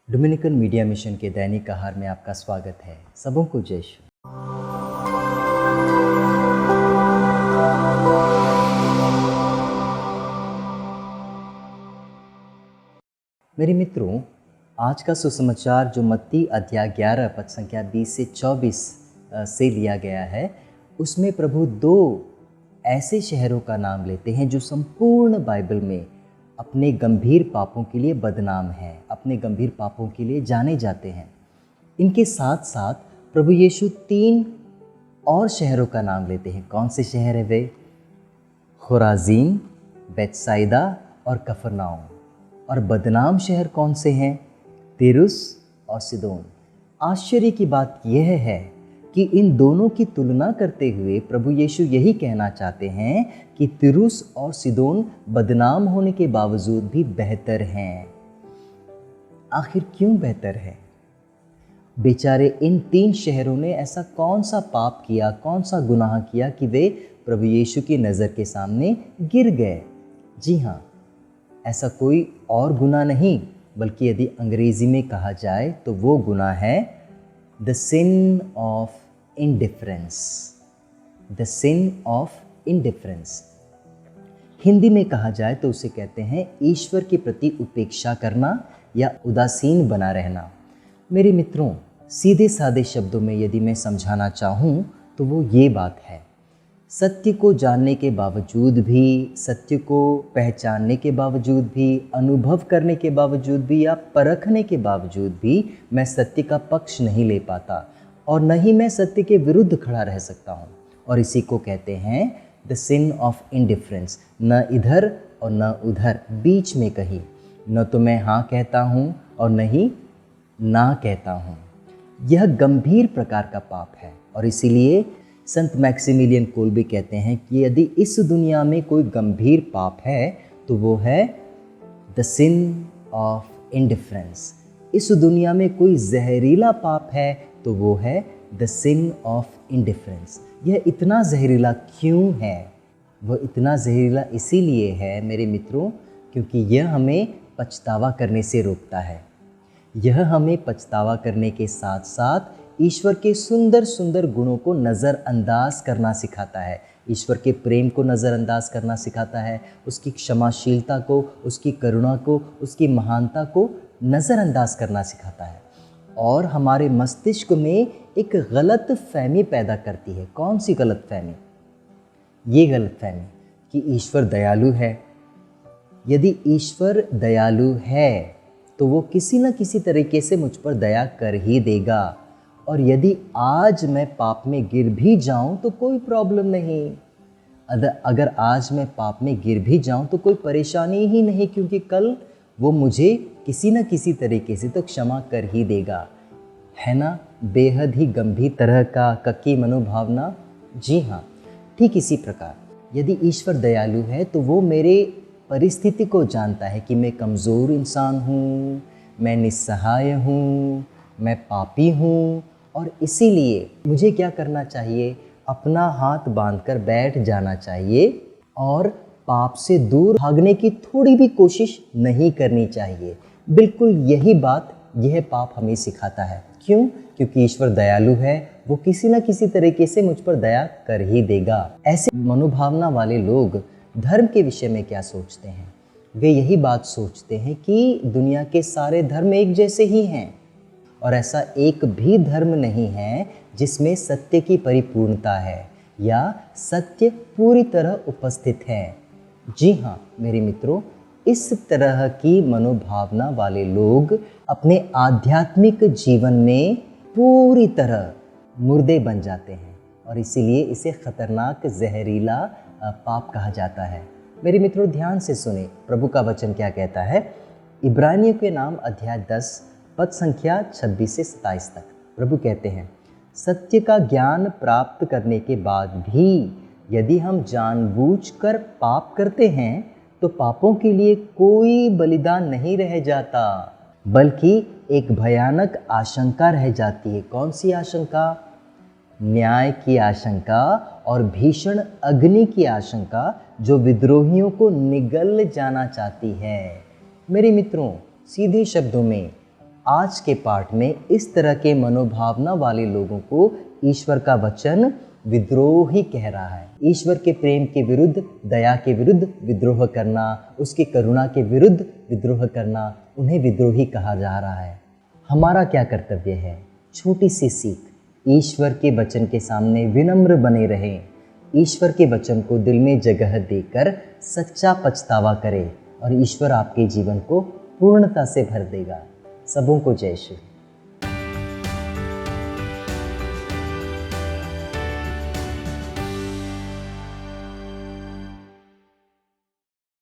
Dominican media mission के दैनिक आहार में आपका स्वागत है। सबों को जय श्री। मेरे मित्रों, आज का सुसमाचार जो मत्ती अध्याय 11 पद संख्या 20 से 24 से लिया गया है, उसमें प्रभु दो ऐसे शहरों का नाम लेते हैं जो संपूर्ण बाइबल में अपने गंभीर पापों के लिए बदनाम हैं, अपने गंभीर पापों के लिए जाने जाते हैं। इनके साथ साथ प्रभु यीशु 3 और शहरों का नाम लेते हैं। कौन से शहर है वे? खुराजीन, बेतसाइदा और कफरनाउम। और बदनाम शहर कौन से हैं? तिरुस और सिदोन। आश्चर्य की बात यह है कि इन दोनों की तुलना करते हुए प्रभु यीशु यही कहना चाहते हैं कि तिरुस और सिदोन बदनाम होने के बावजूद भी बेहतर हैं। आखिर क्यों बेहतर है? बेचारे इन 3 शहरों ने ऐसा कौन सा पाप किया, कौन सा गुनाह किया कि वे प्रभु यीशु की नज़र के सामने गिर गए? जी हाँ, ऐसा कोई और गुनाह नहीं, बल्कि यदि अंग्रेज़ी में कहा जाए तो वो गुनाह है the sin of indifference. The sin of indifference. Hindi में कहा जाए तो उसे कहते हैं ईश्वर के प्रति उपेक्षा करना या उदासीन बना रहना। मेरे मित्रों, सीधे सादे शब्दों में यदि मैं समझाना चाहूँ तो वो ये बात है, सत्य को जानने के बावजूद भी, सत्य को पहचानने के बावजूद भी, अनुभव करने के बावजूद भी या परखने के बावजूद भी मैं सत्य का पक्ष नहीं ले पाता और न ही मैं सत्य के विरुद्ध खड़ा रह सकता हूँ। और इसी को कहते हैं द सिन ऑफ इंडिफरेंस। न इधर और न उधर, बीच में कहीं। न तो मैं हाँ कहता हूँ और न ही ना कहता हूँ। यह गंभीर प्रकार का पाप है और इसीलिए संत मैक्सिमिलियन कोल्बी कहते हैं कि यदि इस दुनिया में कोई गंभीर पाप है तो वो है द सिन ऑफ इंडिफरेंस। इस दुनिया में कोई जहरीला पाप है तो वो है द सिन ऑफ इंडिफरेंस। यह इतना जहरीला क्यों है? वह इतना जहरीला इसीलिए है मेरे मित्रों, क्योंकि यह हमें पछतावा करने से रोकता है। यह हमें पछतावा करने के साथ साथ ईश्वर के सुंदर सुंदर गुणों को नज़रअंदाज करना सिखाता है। ईश्वर के प्रेम को नज़रअंदाज करना सिखाता है, उसकी क्षमाशीलता को, उसकी करुणा को, उसकी महानता को नज़रअंदाज करना सिखाता है। और हमारे मस्तिष्क में एक गलत फहमी पैदा करती है। कौन सी गलत फहमी? ये गलत फहमी कि ईश्वर दयालु है। यदि ईश्वर दयालु है तो वो किसी न किसी तरीके से मुझ पर दया कर ही देगा। और यदि आज मैं पाप में गिर भी जाऊं तो कोई प्रॉब्लम नहीं। अगर आज मैं पाप में गिर भी जाऊं तो कोई परेशानी ही नहीं, क्योंकि कल वो मुझे किसी न किसी तरीके से तो क्षमा कर ही देगा। है ना बेहद ही गंभीर तरह का ककी मनोभावना? जी हाँ, ठीक इसी प्रकार यदि ईश्वर दयालु है तो वो मेरे परिस्थिति को जानता है कि मैं कमज़ोर इंसान हूँ, मैं निस्सहाय हूँ, मैं पापी हूँ, और इसीलिए मुझे क्या करना चाहिए? अपना हाथ बांधकर बैठ जाना चाहिए और पाप से दूर भागने की थोड़ी भी कोशिश नहीं करनी चाहिए। बिल्कुल यही बात यह पाप हमें सिखाता है। क्यों? क्योंकि ईश्वर दयालु है, वो किसी न किसी तरीके से मुझ पर दया कर ही देगा। ऐसे मनोभावना वाले लोग धर्म के विषय में क्या सोचते हैं? वे यही बात सोचते हैं कि दुनिया के सारे धर्म एक जैसे ही हैं और ऐसा एक भी धर्म नहीं है जिसमें सत्य की परिपूर्णता है या सत्य पूरी तरह उपस्थित है। जी हाँ मेरे मित्रों, इस तरह की मनोभावना वाले लोग अपने आध्यात्मिक जीवन में पूरी तरह मुर्दे बन जाते हैं और इसीलिए इसे खतरनाक जहरीला पाप कहा जाता है। मेरे मित्रों, ध्यान से सुने, प्रभु का वचन क्या कहता है। इब्रानियों के नाम अध्याय 10 पद संख्या 26 से 27 तक प्रभु कहते हैं, सत्य का ज्ञान प्राप्त करने के बाद भी यदि हम जानबूझकर पाप करते हैं तो पापों के लिए कोई बलिदान नहीं रह जाता, बल्कि एक भयानक आशंका रह जाती है। कौन सी आशंका? न्याय की आशंका और भीषण अग्नि की आशंका जो विद्रोहियों को निगल जाना चाहती है। मेरे मित्रों, सीधे शब्दों में आज के पाठ में इस तरह के मनोभावना वाले लोगों को ईश्वर का वचन विद्रोही कह रहा है। ईश्वर के प्रेम के विरुद्ध, दया के विरुद्ध विद्रोह करना, उसकी करुणा के विरुद्ध विद्रोह करना, उन्हें विद्रोही कहा जा रहा है। हमारा क्या कर्तव्य है? छोटी सी सीख, ईश्वर के वचन के सामने विनम्र बने रहें, ईश्वर के वचन को दिल में जगह देकर सच्चा पछतावा करें और ईश्वर आपके जीवन को पूर्णता से भर देगा। सबों को जय श्री।